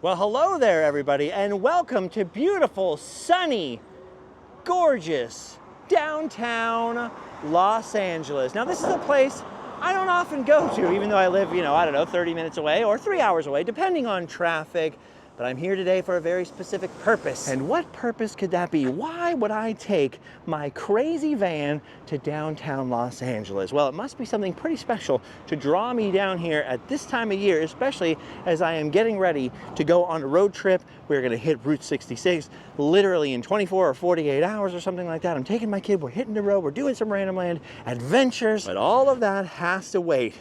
Well, hello there, everybody, and welcome to beautiful, sunny, gorgeous, downtown Los Angeles. Now, this is a place I don't often go to, even though I live, I don't know, 30 minutes away or 3 hours away, depending on traffic. But I'm here today for a very specific purpose. And what purpose could that be? Why would I take my crazy van to downtown Los Angeles? Well, it must be something pretty special to draw me down here at this time of year, especially as I am getting ready to go on a road trip. We're gonna hit Route 66 literally in 24 or 48 hours or something like that. I'm taking my kid, we're hitting the road, we're doing some random land adventures, but all of that has to wait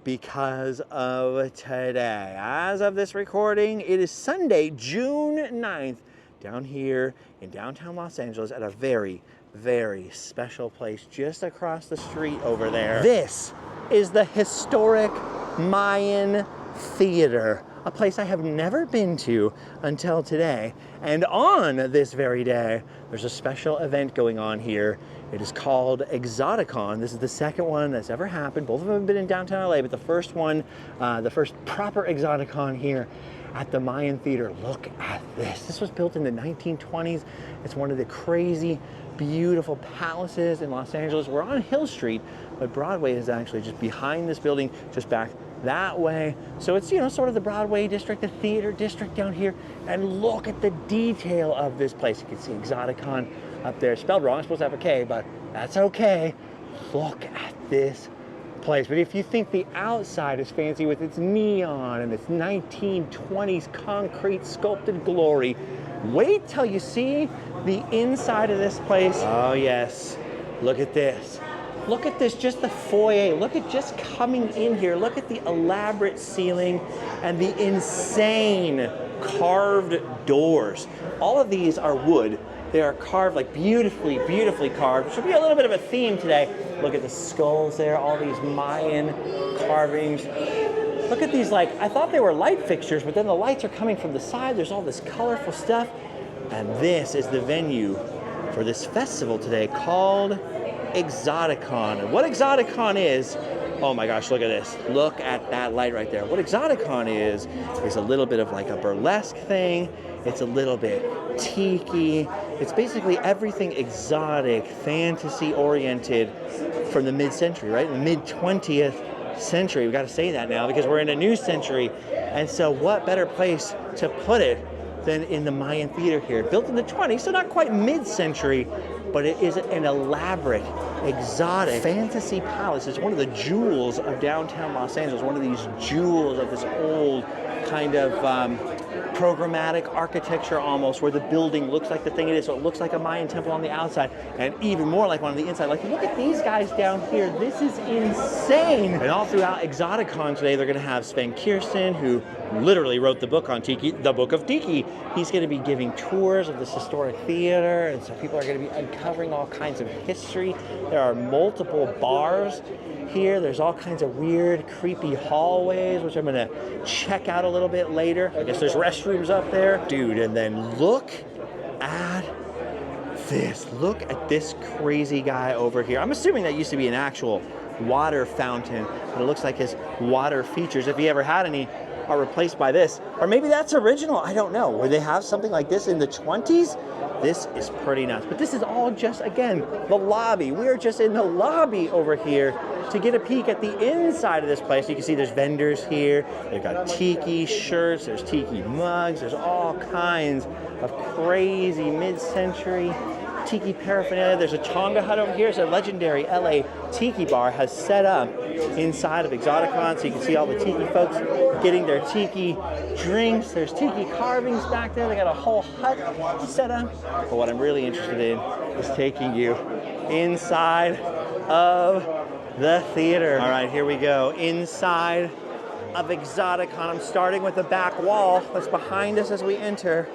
because of today. As of this recording, it is Sunday, June 9th, down here in downtown Los Angeles at a very, very special place just across the street over there. This is the historic Mayan Theatre, a place I have never been to until today. And on this very day, there's a special event going on here. It is called Exoticon. This is the second one that's ever happened. Both of them have been in downtown LA, but the first one, the first proper Exoticon here at the Mayan Theatre. Look at this. This was built in the 1920s. It's one of the crazy, beautiful palaces in Los Angeles. We're on Hill Street, but Broadway is actually just behind this building, just back that way. So it's, sort of the Broadway district, the theater district down here. And look at the detail of this place. You can see Exoticon up there, spelled wrong. I'm supposed to have a K, but that's okay. Look at this place. But if you think the outside is fancy with its neon and its 1920s concrete sculpted glory, wait till you see the inside of this place. Oh yes, look at this. Look at this, just the foyer. Look at just coming in here. Look at the elaborate ceiling and the insane carved doors. All of these are wood. They are carved, like beautifully, beautifully carved. Should be a little bit of a theme today. Look at the skulls there, all these Mayan carvings. Look at these, I thought they were light fixtures, but then the lights are coming from the side. There's all this colorful stuff. And this is the venue for this festival today called Exoticon. And what Exoticon is, oh my gosh, look at this. Look at that light right there. What Exoticon is a little bit of like a burlesque thing. It's a little bit tiki. It's basically everything exotic, fantasy-oriented from the mid-century, right? The mid-20th century. We got to say that now because we're in a new century. And so what better place to put it than in the Mayan Theatre here? Built in the 20s, so not quite mid-century, but it is an elaborate, exotic fantasy palace. It's one of the jewels of downtown Los Angeles, one of these jewels of this old kind of programmatic architecture almost, where the building looks like the thing it is. So it looks like a Mayan temple on the outside and even more like one on the inside. Like, look at these guys down here. This is insane. And all throughout Exoticon today, they're going to have Sven Kirsten, who literally wrote the book on Tiki, the Book of Tiki. He's going to be giving tours of this historic theater, and so people are going to be uncovering all kinds of history. There are multiple bars here. There's all kinds of weird, creepy hallways, which I'm going to check out a little bit later. I guess there's restrooms up there. Dude, and then look at this. Look at this crazy guy over here. I'm assuming that used to be an actual water fountain, but it looks like his water features, if he ever had any, are replaced by this. Or maybe that's original, I don't know. Would they have something like this in the 20s? This is pretty nuts. But this is all just, again, the lobby. We're just in the lobby over here to get a peek at the inside of this place. You can see there's vendors here. They've got tiki shirts, there's tiki mugs, there's all kinds of crazy mid-century tiki paraphernalia. There's a Tonga hut over here. So a legendary LA tiki bar has set up inside of Exoticon, so you can see all the tiki folks getting their tiki drinks. There's tiki carvings back there. They got a whole hut set up. But what I'm really interested in is taking you inside of the theater. All right, here we go. Inside of Exoticon. I'm starting with the back wall that's behind us as we enter.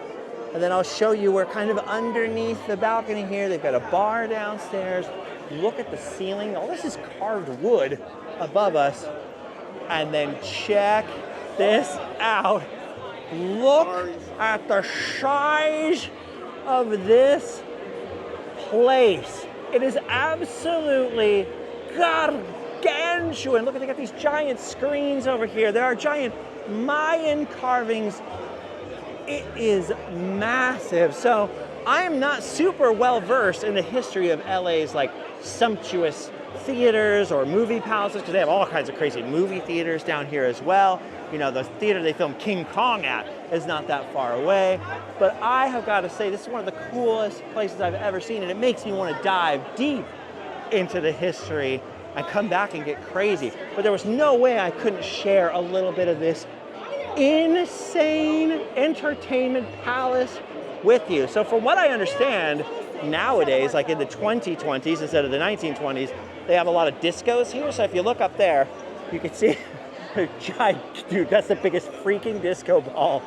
And then I'll show you we're kind of underneath the balcony here. They've got a bar downstairs. Look at the ceiling. All this is carved wood above us. And then check this out. Look at the size of this place. It is absolutely gargantuan. Look, they got these giant screens over here. There are giant Mayan carvings it is massive. So I am not super well versed in the history of LA's like sumptuous theaters or movie palaces, because they have all kinds of crazy movie theaters down here as well. You know, the theater they filmed King Kong at is not that far away. But I have got to say, this is one of the coolest places I've ever seen, and it makes me want to dive deep into the history and come back and get crazy. But there was no way I couldn't share a little bit of this insane entertainment palace with you. So from what I understand, nowadays, like in the 2020s instead of the 1920s, they have a lot of discos here. So if you look up there, you can see a giant, dude, that's the biggest freaking disco ball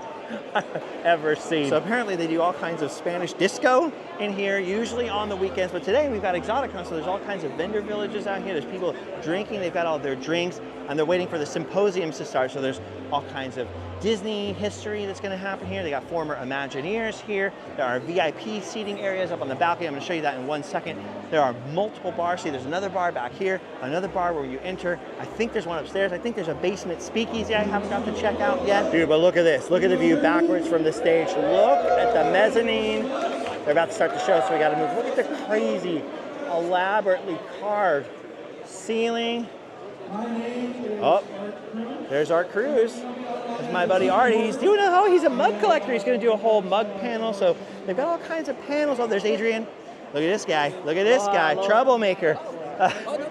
I've ever seen. So apparently they do all kinds of Spanish disco in here, usually on the weekends. But today we've got Exoticon, so there's all kinds of vendor villages out here. There's people drinking, they've got all their drinks, and they're waiting for the symposiums to start. So there's all kinds of Disney history that's going to happen here. They got former Imagineers here. There are VIP seating areas up on the balcony. I'm going to show you that in 1 second. There are multiple bars. See, there's another bar back here, another bar where you enter. I think there's one upstairs. I think there's a basement speakeasy I haven't got to check out yet. Dude, but look at this. Look at the view backwards from the stage. Look at the mezzanine. They're about to start the show, so we got to move. Look at the crazy, elaborately carved ceiling. Oh, there's our cruise. There's my buddy Artie. He's doing he's a mug collector. He's going to do a whole mug panel. So they've got all kinds of panels. Oh, there's Adrian. Look at this guy. Look at this guy. Troublemaker.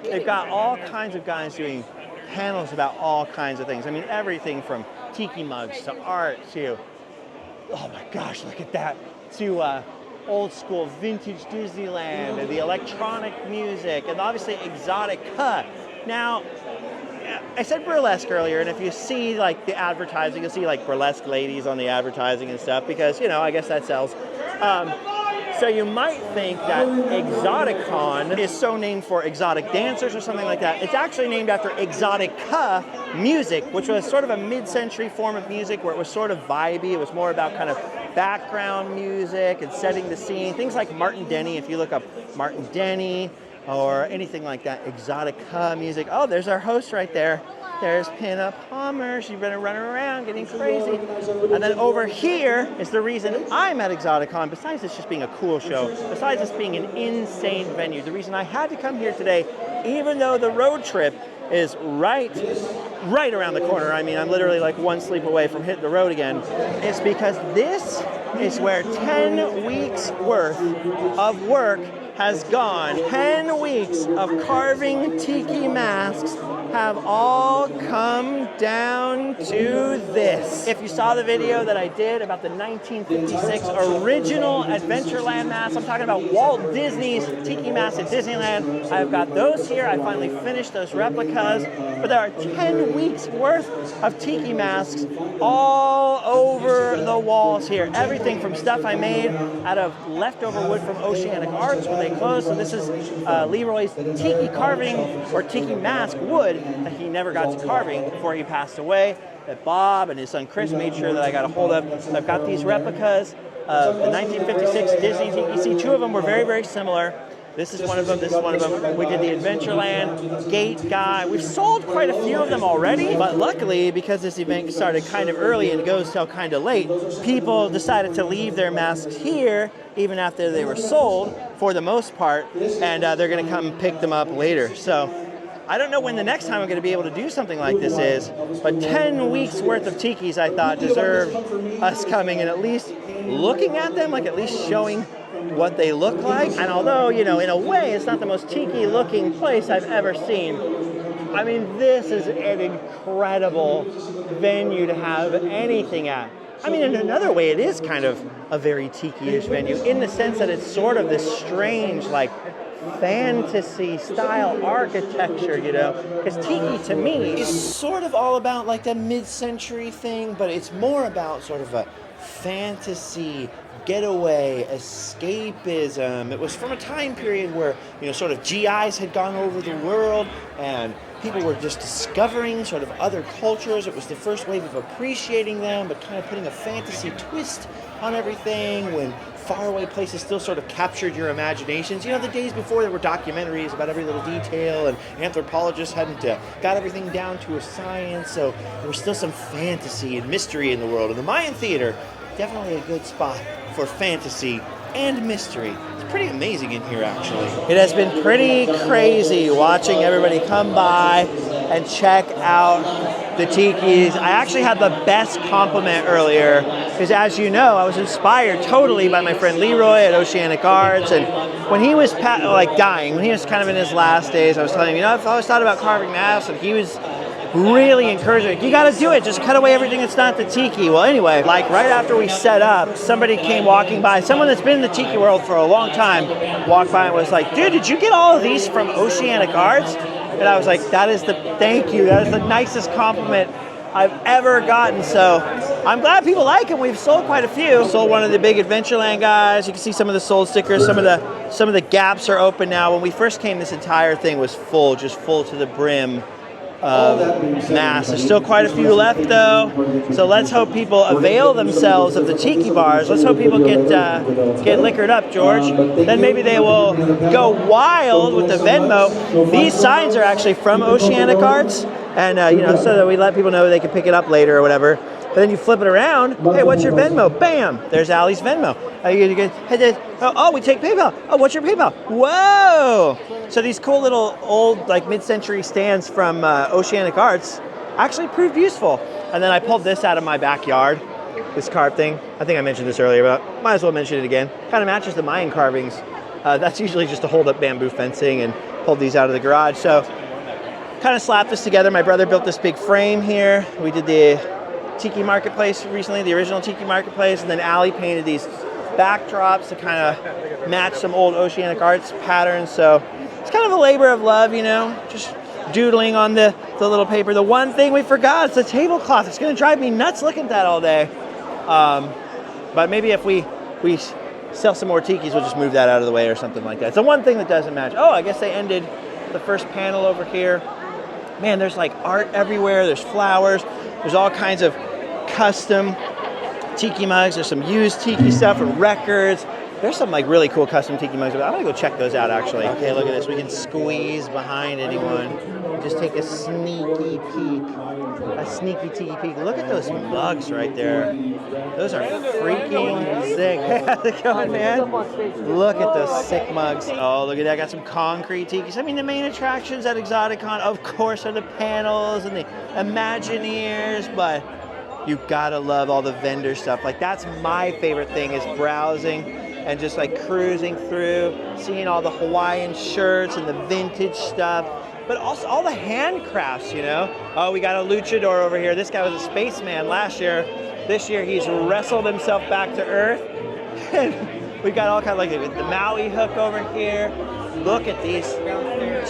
They've got all kinds of guys doing panels about all kinds of things. I mean, everything from tiki mugs to art to, oh my gosh, look at that, to old school vintage Disneyland and the electronic music and obviously Exotica. Now, I said burlesque earlier, and if you see like the advertising, you'll see like burlesque ladies on the advertising and stuff because, you know, I guess that sells. So you might think that Exoticon is so named for exotic dancers or something like that. It's actually named after Exotica music, which was sort of a mid-century form of music where it was sort of vibey. It was more about kind of background music and setting the scene. Things like Martin Denny, if you look up Martin Denny, or anything like that, Exotica music. Oh, there's our host right there. There's Pinup Palmer. She's been running around getting crazy. And then over here is the reason I'm at Exoticon, besides this just being a cool show, besides this being an insane venue, the reason I had to come here today, even though the road trip is right around the corner. I mean, I'm literally like one sleep away from hitting the road again. It's because this is where 10 weeks worth of work has gone. 10 weeks of carving tiki masks have all come down to this. If you saw the video that I did about the 1956 original Adventureland mask, I'm talking about Walt Disney's tiki masks at Disneyland. I've got those here. I finally finished those replicas, but there are 10 weeks worth of tiki masks all over the walls here. Everything from stuff I made out of leftover wood from Oceanic Arts when they closed. So this is Leroy's tiki carving or tiki mask wood that he never got to carving before he passed away, that Bob and his son Chris made sure that I got a hold of. So I've got these replicas of the 1956 Disney Tiki. You see, two of them were very, very similar. This is one of them, this is one of them. We did the Adventureland gate guy. We've sold quite a few of them already, but luckily, because this event started kind of early and goes till kind of late, people decided to leave their masks here even after they were sold, for the most part, and they're gonna come pick them up later. So I don't know when the next time I'm going to be able to do something like this is, but 10 weeks worth of tikis I thought deserved us coming and at least looking at them, like at least showing what they look like. And although, you know, in a way it's not the most tiki looking place I've ever seen, I mean, this is an incredible venue to have anything at. I mean, in another way, it is kind of a very tiki-ish venue in the sense that it's sort of this strange, like, fantasy style architecture, you know, because tiki to me is sort of all about like that mid-century thing, but it's more about sort of a fantasy getaway, escapism. It was from a time period where, you know, sort of GIs had gone over the world and people were just discovering sort of other cultures. It was the first wave of appreciating them, but kind of putting a fantasy twist on everything when faraway places still sort of captured your imaginations. You know, the days before there were documentaries about every little detail and anthropologists hadn't got everything down to a science, so there was still some fantasy and mystery in the world. And the Mayan Theatre definitely a good spot for fantasy and mystery. It's pretty amazing in here, actually. It has been pretty crazy watching everybody come by and check out the Tikis. I actually had the best compliment earlier because, as you know, I was inspired totally by my friend Leroy at Oceanic Arts, and when he was dying, when he was kind of in his last days, I was telling him, you know, I've always thought about carving masks, and he was really encouraging. You got to do it. Just cut away everything that's not the Tiki. Well, anyway, like right after we set up, somebody came walking by. Someone that's been in the Tiki world for a long time walked by and was like, dude, did you get all of these from Oceanic Arts? And I was like, thank you. That is the nicest compliment I've ever gotten. So I'm glad people like them. We've sold quite a few. Sold one of the big Adventureland guys. You can see some of the sold stickers. Some of the gaps are open now. When we first came, this entire thing was full, just full to the brim. Mass. There's still quite a few left though, so let's hope people avail themselves of the Tiki bars. Let's hope people get liquored up, George. Then maybe they will go wild with the Venmo. These signs are actually from Oceanic Arts, and so that we let people know they can pick it up later or whatever. But then you flip it around. Hey, what's your Venmo? Bam! There's Allie's Venmo. We take PayPal. Oh, what's your PayPal? Whoa! So these cool little old, mid-century stands from Oceanic Arts actually proved useful. And then I pulled this out of my backyard, this carved thing. I think I mentioned this earlier, but might as well mention it again. Kind of matches the Mayan carvings. That's usually just to hold up bamboo fencing, and pulled these out of the garage. So kind of slapped this together. My brother built this big frame here. We did the Tiki Marketplace recently, the original Tiki Marketplace, and then Allie painted these backdrops to kind of match some old Oceanic Arts patterns. So it's kind of a labor of love, just doodling on the little paper. The one thing we forgot is the tablecloth. It's going to drive me nuts looking at that all day. But maybe if we sell some more Tikis, we'll just move that out of the way or something like that. It's the one thing that doesn't match. Oh, I guess they ended the first panel over here. Man, there's art everywhere. There's flowers. There's all kinds of custom Tiki mugs. There's some used Tiki stuff and records. There's some really cool custom Tiki mugs. I'm gonna go check those out actually. Okay, look at this. We can squeeze behind anyone. Just take a sneaky peek. A sneaky Tiki peek. Look at those mugs right there. Those are freaking sick. How's it going, man? Look at those sick mugs. Oh, look at that. Got some concrete Tikis. I mean, the main attractions at Exoticon, of course, are the panels and the Imagineers, but you gotta love all the vendor stuff. That's my favorite thing, is browsing and just cruising through, seeing all the Hawaiian shirts and the vintage stuff, but also all the handcrafts, Oh, we got a luchador over here. This guy was a spaceman last year. This year he's wrestled himself back to Earth. And we've got all kinds of the Maui hook over here. Look at these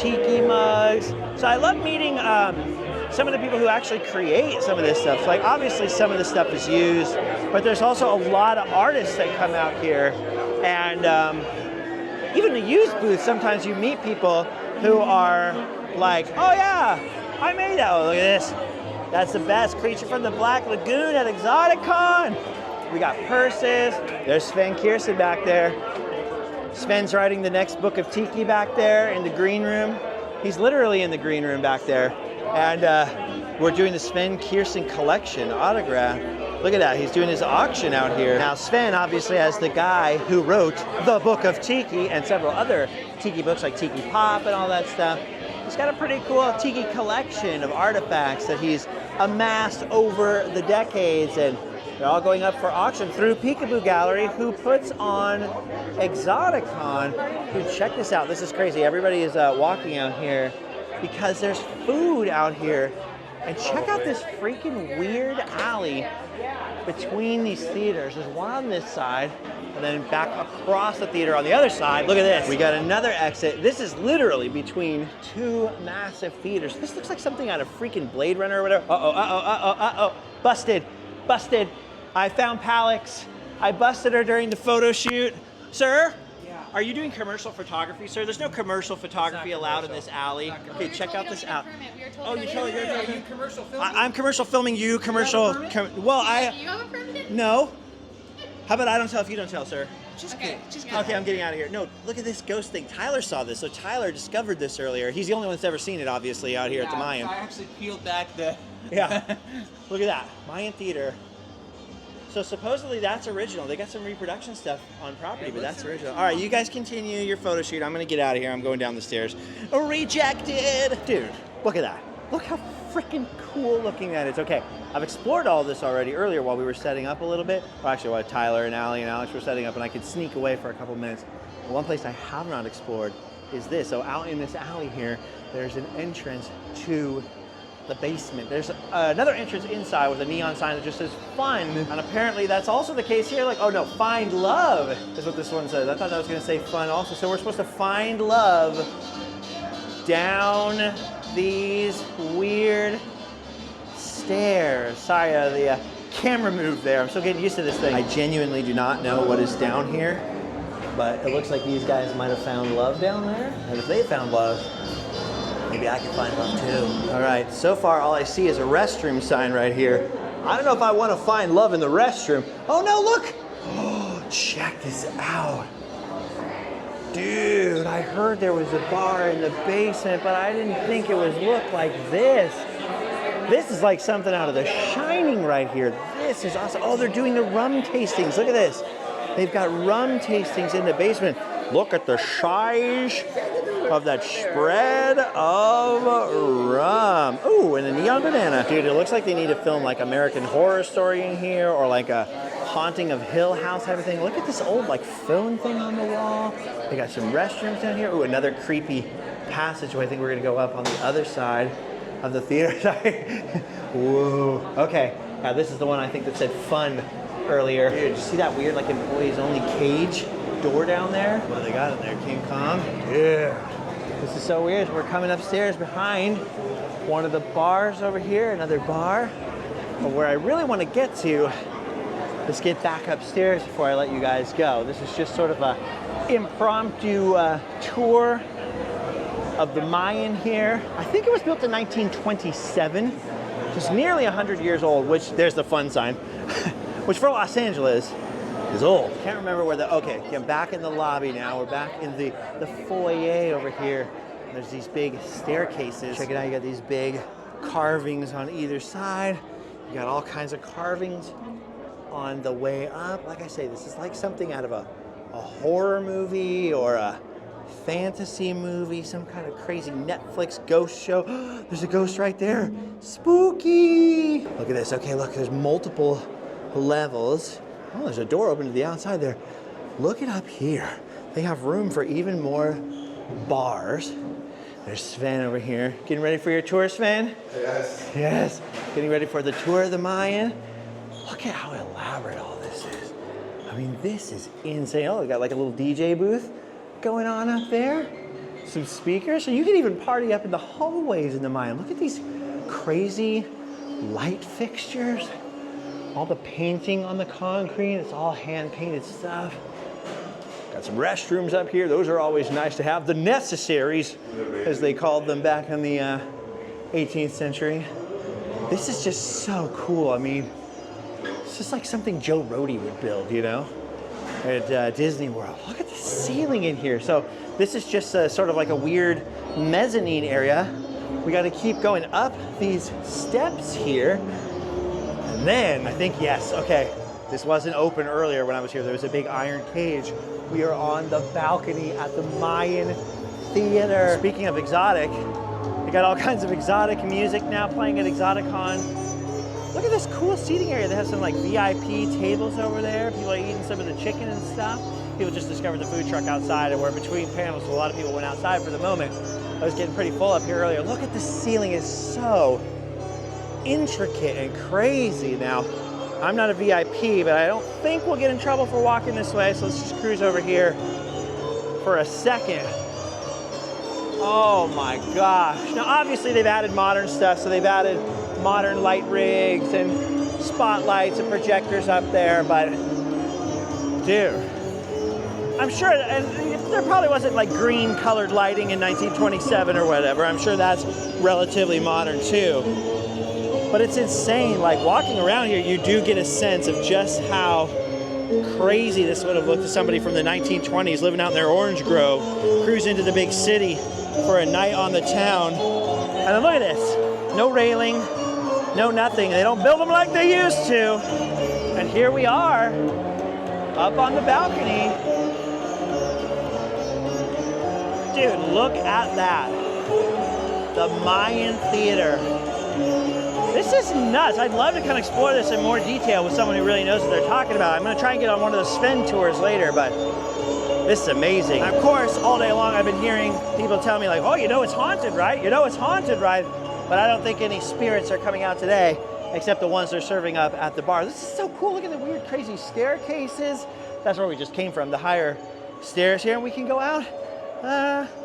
Tiki mugs. So I love meeting some of the people who actually create some of this stuff. So obviously some of this stuff is used, but there's also a lot of artists that come out here. And even the used booth, sometimes you meet people who are oh yeah, I made that. Oh, look at this. That's the best creature from the Black Lagoon at Exoticon. We got purses. There's Sven Kierson back there. Sven's writing the next book of Tiki back there in the green room. He's literally in the green room back there. And we're doing the Sven Kierson collection autograph. Look at that, he's doing his auction out here. Now Sven obviously has the guy who wrote the Book of Tiki and several other Tiki books like Tiki Pop and all that stuff. He's got a pretty cool Tiki collection of artifacts that he's amassed over the decades, and they're all going up for auction through Peekaboo Gallery, who puts on Exoticon. Dude, check this out, this is crazy. Everybody is walking out here because there's food out here. And check out this freaking weird alley between these theaters. There's one on this side, and then back across the theater on the other side. Look at this. We got another exit. This is literally between two massive theaters. This looks like something out of freaking Blade Runner or whatever. Uh-oh. Busted. I found Palix. I busted her during the photo shoot. Sir? Are you doing commercial photography, sir? There's no commercial photography allowed in this alley. Okay, check out this out. Oh, you're commercial filming? I'm commercial filming you, commercial. Do you have a permit? No. How about I don't tell if you don't tell, sir? Just kidding. Okay, I'm getting out of here. No, look at this ghost thing. Tyler saw this, so Tyler discovered this earlier. He's the only one that's ever seen it, obviously, out here at the Mayan. I actually peeled back the... Yeah. Look at that. Mayan Theatre. So supposedly that's original. They got some reproduction stuff on property, but that's original. All right, you guys continue your photo shoot. I'm gonna get out of here. I'm going down the stairs. Rejected! Dude, look at that. Look how freaking cool looking that is. Okay, I've explored all this already earlier while we were setting up a little bit. Well, actually, while Tyler and Allie and Alex were setting up, and I could sneak away for a couple minutes. But one place I have not explored is this. So out in this alley here, there's an entrance to the basement. There's another entrance inside with a neon sign that just says fun. And apparently that's also the case here. Like, oh no, find love is what this one says. I thought that was gonna say fun also. So we're supposed to find love down these weird stairs. Sorry, the camera moved there. I'm still getting used to this thing. I genuinely do not know what is down here, but it looks like these guys might have found love down there. And if they found love, maybe I can find love too. All right, so far all I see is a restroom sign right here. I don't know if I want to find love in the restroom. Oh no, look! Oh, check this out. Dude, I heard there was a bar in the basement, but I didn't think it would look like this. This is like something out of The Shining right here. This is awesome. Oh, they're doing the rum tastings. Look at this. They've got rum tastings in the basement. Look at the size of that spread of rum. Ooh, and a neon banana. Dude, it looks like they need to film like American Horror Story in here or like a Haunting of Hill House type of thing. Look at this old like phone thing on the wall. They got some restrooms down here. Ooh, another creepy passageway. I think we're gonna go up on the other side of the theater. Whoa. Okay, now this is the one I think that said fun earlier. Dude, did you see that weird like employees only cage door down there? What do they got in there? King Kong? Yeah. This is so weird. We're coming upstairs behind one of the bars over here, another bar. But where I really want to get to, let's get back upstairs before I let you guys go. This is just sort of a impromptu tour of the Mayan here. I think it was built in 1927, just nearly 100 years old, which there's the fun sign, which for Los Angeles is old. Can't remember where okay, I'm back in the lobby now. We're back in the foyer over here. There's these big staircases. Check it out, you got these big carvings on either side. You got all kinds of carvings on the way up. Like I say, this is like something out of a horror movie or a fantasy movie, some kind of crazy Netflix ghost show. There's a ghost right there. Spooky! Look at this. Okay, look, there's multiple levels. Oh, there's a door open to the outside there. Look it up here. They have room for even more bars. There's Sven over here. Getting ready for your tour, Sven? Yes. Yes. Getting ready for the tour of the Mayan. Look at how elaborate all this is. I mean, this is insane. Oh, we got like a little DJ booth going on up there. Some speakers. So you can even party up in the hallways in the Mayan. Look at these crazy light fixtures. All the painting on the concrete. It's all hand-painted stuff. Got some restrooms up here. Those are always nice to have. The necessaries, as they called them back in the 18th century. This is just so cool. I mean, it's just like something Joe Rohde would build, you know, at Disney World. Look at the ceiling in here. So this is just sort of like a weird mezzanine area. We got to keep going up these steps here. And then I think, yes, okay, this wasn't open earlier when I was here. There was a big iron cage. We are on the balcony at the Mayan Theatre. Speaking of exotic, they got all kinds of exotic music now playing at Exoticon. Look at this cool seating area. They have some like VIP tables over there. People are eating some of the chicken and stuff. People just discovered the food truck outside and we're between panels, so a lot of people went outside for the moment. I was getting pretty full up here earlier. Look at the ceiling, it's so intricate and crazy. Now, I'm not a VIP, but I don't think we'll get in trouble for walking this way, so let's just cruise over here for a second. Oh my gosh. Now, obviously they've added modern stuff, so they've added modern light rigs and spotlights and projectors up there, but dude, I'm sure, and there probably wasn't like green colored lighting in 1927 or whatever. I'm sure that's relatively modern too. But it's insane, like walking around here, you do get a sense of just how crazy this would have looked to somebody from the 1920s living out in their orange grove, cruise into the big city for a night on the town. And then look at this, no railing, no nothing. They don't build them like they used to. And here we are, up on the balcony. Dude, look at that. The Mayan Theatre. This is nuts. I'd love to kind of explore this in more detail with someone who really knows what they're talking about. I'm gonna try and get on one of the Sven tours later, but this is amazing. Of course, all day long I've been hearing people tell me like, oh, you know it's haunted, right? You know it's haunted, right? But I don't think any spirits are coming out today, except the ones they're serving up at the bar. This is so cool. Look at the weird, crazy staircases. That's where we just came from, the higher stairs here. And we can go out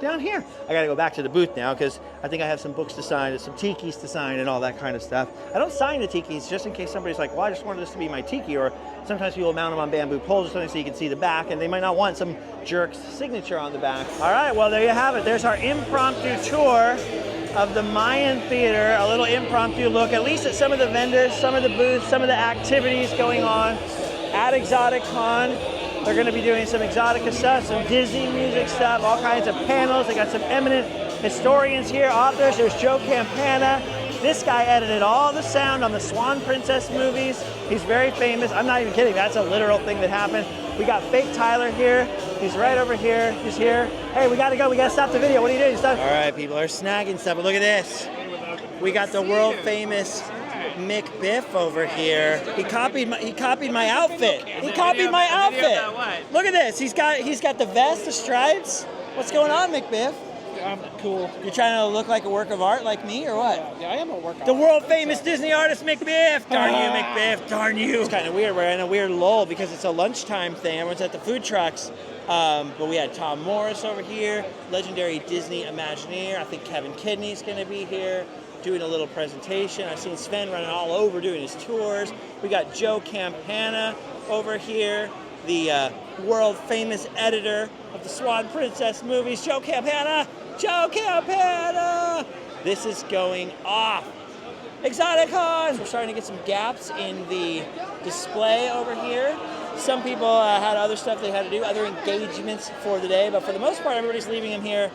down here. I gotta go back to the booth now because I think I have some books to sign and some tikis to sign and all that kind of stuff. I don't sign the tikis just in case somebody's like, well, I just wanted this to be my tiki, or sometimes people mount them on bamboo poles or something so you can see the back, and they might not want some jerk's signature on the back. All right, well, there you have it. There's our impromptu tour of the Mayan Theatre, a little impromptu look, at least at some of the vendors, some of the booths, some of the activities going on at Exoticon. They're going to be doing some Exotica stuff, some Disney music stuff, all kinds of panels. They got some eminent historians here, authors. There's Joe Campana. This guy edited all the sound on the Swan Princess movies. He's very famous. I'm not even kidding. That's a literal thing that happened. We got fake Tyler here. He's right over here. He's here. Hey, we got to go. We got to stop the video. What are you doing? Stop. All right, people are snagging stuff. But look at this. We got the world famous Mick Biff over here. He copied my outfit. He copied my outfit. Look at this. He's got the vest, the stripes. What's going on, Mick Biff? I'm cool. You're trying to look like a work of art like me, or what? Yeah, I am a work of art. The world famous Disney artist Mick Biff. Darn you, Mick Biff. Darn you. It's kind of weird. We're in a weird lull because it's a lunchtime thing. Everyone's at the food trucks. But we had Tom Morris over here, legendary Disney Imagineer. I think Kevin Kidney's going to be here doing a little presentation. I've seen Sven running all over doing his tours. We got Joe Campana over here, the world famous editor of the Swan Princess movies. Joe Campana! Joe Campana! This is going off. Exoticon! We're starting to get some gaps in the display over here. Some people had other stuff they had to do, other engagements for the day, but for the most part, everybody's leaving them here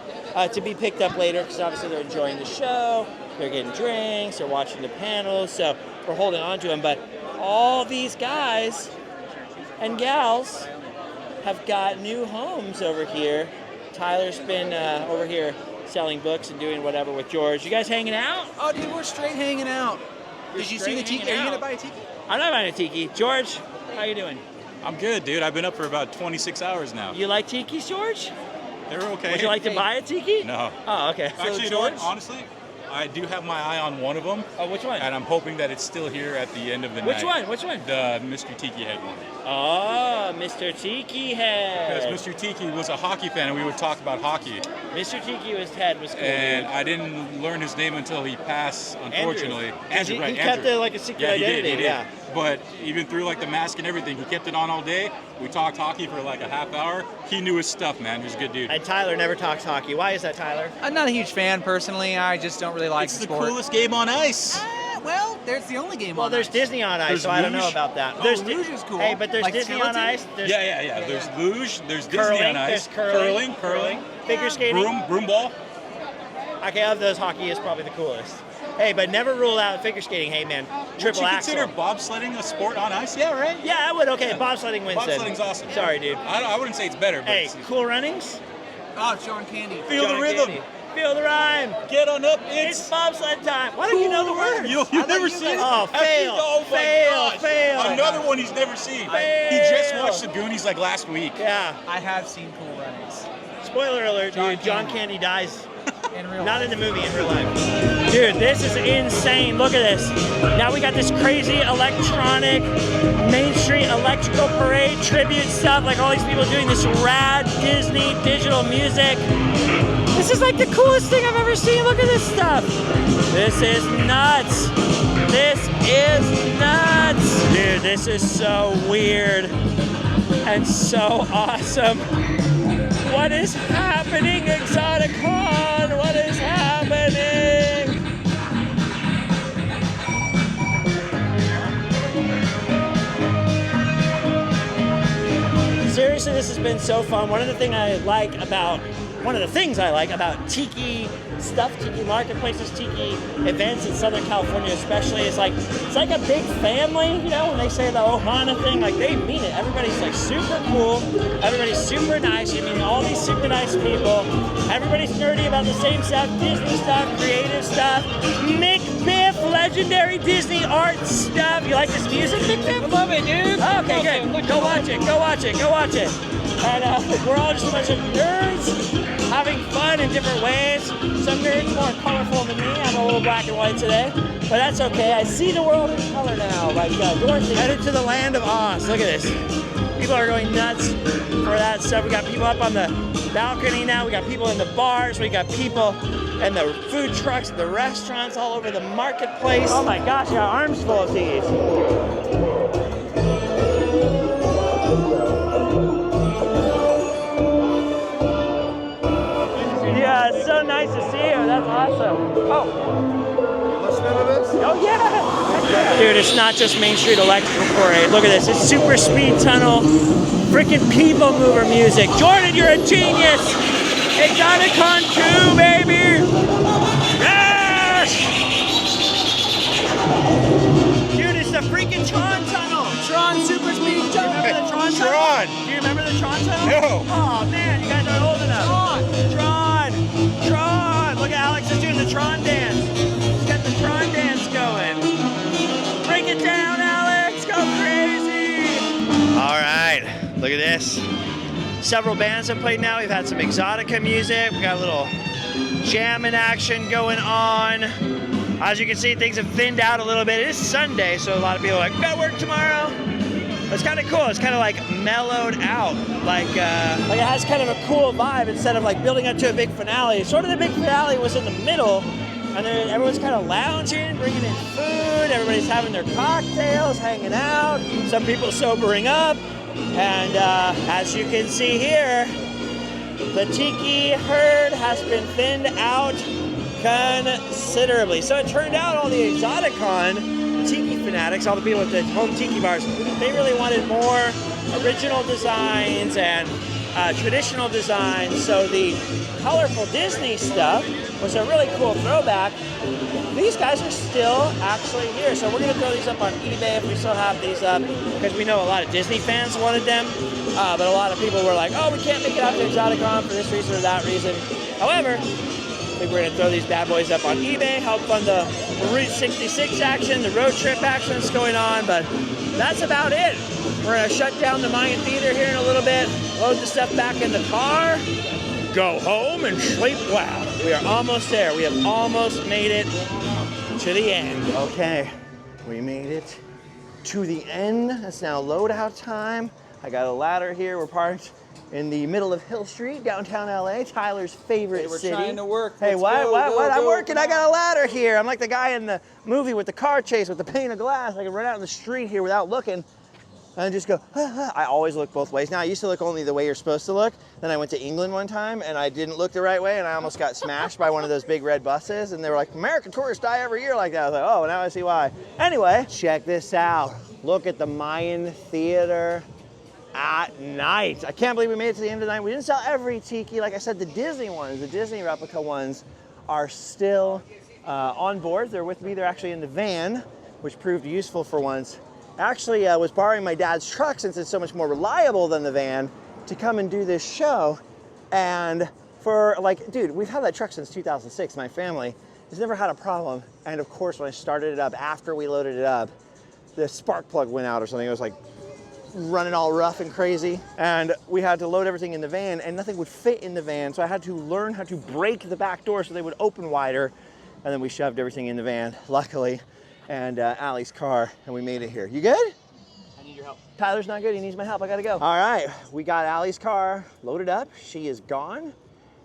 to be picked up later because obviously they're enjoying the show, they're getting drinks, they're watching the panels, so we're holding on to them. But all these guys and gals have got new homes over here. Tyler's been over here selling books and doing whatever with George. You guys hanging out? Oh, dude, we're straight hanging out. Did you see the tiki? Are you gonna buy a tiki? I'm not buying a tiki. George, how you doing? I'm good, dude. I've been up for about 26 hours now. You like tikis, George? They're okay. Would you like to buy a tiki? No. Oh, okay. Actually, you know what? Honestly, I do have my eye on one of them. Oh, which one? And I'm hoping that it's still here at the end of the night. Which one? Which one? The Mr. Tiki Head one. Oh, Mr. Tiki Head. Because Mr. Tiki was a hockey fan and we would talk about hockey. Mr. Tiki's head was cool. And I didn't learn his name until he passed, unfortunately. Andrew, right, he kept it like a secret identity. He did. Yeah. But even through like the mask and everything, he kept it on all day. We talked hockey for like a half hour. He knew his stuff, man. He was a good dude. And Tyler never talks hockey. Why is that, Tyler? I'm not a huge fan personally. I just don't really like It's the the sport. coolest game on ice. Well, there's the only game Well, on there's ice. Disney on Ice, There's so I don't know luge. about that. Oh, There's luge is cool. Hey, but there's Like Disney skeleton? on Ice. There's Yeah. There's luge, there's curling, Disney on ice, there's curling, figure skating. broom ball. Okay, of those, hockey is probably the coolest. Hey, but never rule out figure skating. Hey, man, triple Would you axel. consider bobsledding a sport on ice? Yeah, right? Yeah, I would. Okay, bobsledding wins then. Bobsledding's awesome. Sorry, dude. I wouldn't say it's better, but Hey, it's, Cool Runnings? Oh, John Candy. feel John the rhythm. Candy. Feel the rhyme. Get on up. It's It's bobsled time. Why don't you know the words? You've never seen it? Oh, fail. Oh my Fail, gosh. fail. Another one he's never seen. Fail. He just watched the Goonies like last week. Yeah. I have seen Cool Runnings Spoiler alert, John dude. John Candy. Candy dies. in real Not life. in the movie, in real life. Dude, this is insane. Look at this. Now we got this crazy electronic Main Street electrical parade tribute stuff, like all these people doing this rad Disney digital music. This is like the coolest thing I've ever seen. Look at this stuff. This is nuts. This is nuts. Dude, this is so weird and so awesome. What is happening, Exoticon? What is happening? Seriously, this has been so fun. One of the things I like about one of the things I like about Tiki stuff, Tiki marketplaces, Tiki events in Southern California especially, is like, it's like a big family, you know, when they say the Ohana thing, like they mean it. Everybody's like super cool, everybody's super nice, you meet all these super nice people, everybody's nerdy about the same stuff, Disney stuff, creative stuff, McBiff, legendary Disney art stuff. You like this music, McBiff? I love it, dude. Okay, good. Go watch it, go watch it, go watch it. And we're all just a bunch of nerds having fun in different ways. Some nerds more colorful than me. I'm a little black and white today, but that's okay. I see the world in color now, like Dorothy. Headed to the land of Oz. Look at this. People are going nuts for that stuff. We got people up on the balcony now. We got people in the bars. We got people in the food trucks, the restaurants, all over the marketplace. Oh my gosh, I got arms full of these. Yeah, it's so nice to see you. That's awesome. Oh. Listening to this? Oh, yeah. Dude, it's not just Main Street Electrical Parade. Look at this. It's super speed tunnel, freaking people mover music. Jordan, you're a genius. Exoticon II, baby. Yes! Dude, it's the freaking Tron tunnel. Tron super speed tunnel. Remember the Tron tunnel? Tron. Do you remember the Tron tunnel? No. Oh, man, you guys aren't old enough. Tron! Look at Alex is doing the Tron dance. He's got the Tron dance going. Break it down, Alex! Go crazy! All right, look at this. Several bands have played now. We've had some Exotica music. We got a little jamming action going on. As you can see, things have thinned out a little bit. It is Sunday, so a lot of people are like, gotta work tomorrow. It's kind of cool. It's kind of like mellowed out. Like it has kind of a cool vibe instead of like building up to a big finale. Sort of the big finale was in the middle, and then everyone's kind of lounging, bringing in food. Everybody's having their cocktails, hanging out. Some people sobering up. And as you can see here, the Tiki herd has been thinned out considerably. So it turned out all the Exoticon Tiki fanatics, all the people at the home Tiki bars, they really wanted more original designs and traditional designs. So the colorful Disney stuff was a really cool throwback. These guys are still actually here. So we're gonna throw these up on eBay if we still have these up, because we know a lot of Disney fans wanted them, but a lot of people were like, oh, we can't make it out to Exoticon for this reason or that reason. However, I think we're gonna throw these bad boys up on eBay, help fund the Route 66 action, the road trip action that's going on, but that's about it. We're gonna shut down the Mayan Theatre here in a little bit, load the stuff back in the car, go home and sleep well. We are almost there. We have almost made it to the end. Okay, we made it to the end. It's now loadout time. I got a ladder here. We're parked in the middle of Hill Street, downtown LA, Tyler's favorite city. We're trying to work. Hey, Let's what? go, What? go, What? I'm go. working. I got a ladder here. I'm like the guy in the movie with the car chase with the pane of glass. I can run out in the street here without looking and just go, ah, ah. I always look both ways. Now, I used to look only the way you're supposed to look. Then I went to England one time and I didn't look the right way and I almost got smashed by one of those big red buses. And they were like, American tourists die every year like that. I was like, oh, now I see why. Anyway, check this out. Look at the Mayan Theatre at night. I can't believe we made it to the end of the night. We didn't sell every Tiki. Like I said, the Disney ones, the Disney replica ones are still on board. They're with me. They're actually in the van, which proved useful for once. Actually, I was borrowing my dad's truck since it's so much more reliable than the van to come and do this show. And for like, dude, we've had that truck since 2006. My family has never had a problem. And of course, when I started it up, after we loaded it up, the spark plug went out or something. It was like running all rough and crazy. And we had to load everything in the van and nothing would fit in the van. So I had to learn how to break the back door so they would open wider. And then we shoved everything in the van, luckily, and Allie's car, and we made it here. You good? I need your help. Tyler's not good, he needs my help, I gotta go. All right, we got Allie's car loaded up. She is gone.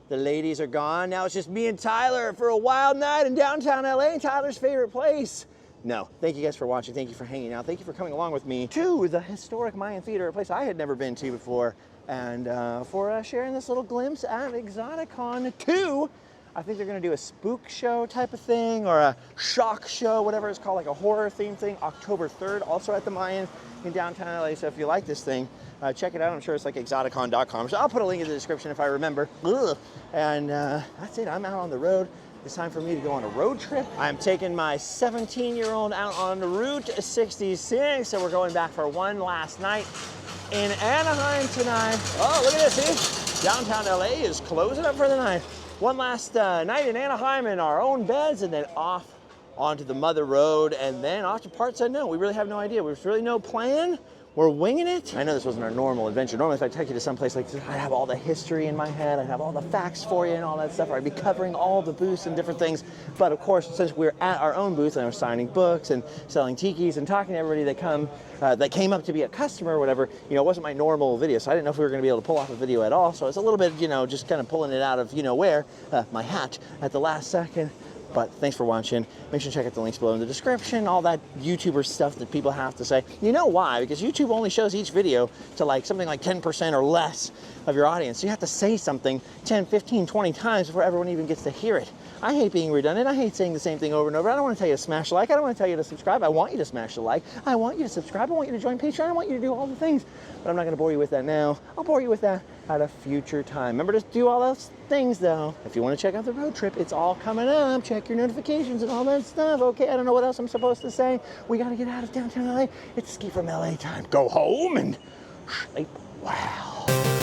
The ladies are gone. Now it's just me and Tyler for a wild night in downtown LA, Tyler's favorite place. No, thank you guys for watching. Thank you for hanging out. Thank you for coming along with me to the historic Mayan Theatre, a place I had never been to before, and for sharing this little glimpse at Exoticon II. I think they're gonna do a spook show type of thing or a shock show, whatever it's called, like a horror theme thing, October 3rd, also at the Mayan in downtown LA. So if you like this thing, check it out. I'm sure it's like Exotikon.com. So I'll put a link in the description if I remember. Ugh. And that's it, I'm out on the road. It's time for me to go on a road trip. I'm taking my 17-year-old out on Route 66, so we're going back for one last night in Anaheim tonight. Oh, look at this, see? Downtown LA is closing up for the night. One last night in Anaheim in our own beds, and then off onto the mother road, and then off to parts unknown. We really have no idea. There's really no plan. We're winging it. I know this wasn't our normal adventure. Normally if I take you to some place like this, I'd have all the history in my head, I'd have all the facts for you and all that stuff. I'd be covering all the booths and different things. But of course, since we're at our own booth and we're signing books and selling tikis and talking to everybody that came up to be a customer or whatever, you know, it wasn't my normal video. So I didn't know if we were gonna be able to pull off a video at all. So it's a little bit, you know, just kind of pulling it out of, you know, where, my hat at the last second. But thanks for watching. Make sure to check out the links below in the description, all that YouTuber stuff that people have to say. You know why? Because YouTube only shows each video to like something like 10% or less of your audience. So you have to say something 10, 15, 20 times before everyone even gets to hear it. I hate being redundant. I hate saying the same thing over and over. I don't want to tell you to smash the like. I don't want to tell you to subscribe. I want you to smash the like. I want you to subscribe. I want you to join Patreon. I want you to do all the things. But I'm not going to bore you with that now. I'll bore you with that at a future time. Remember to do all those things though. If you want to check out the road trip, it's all coming up. Check your notifications and all that stuff. Okay, I don't know what else I'm supposed to say. We got to get out of downtown LA. It's Ski from LA time. Go home and sleep well.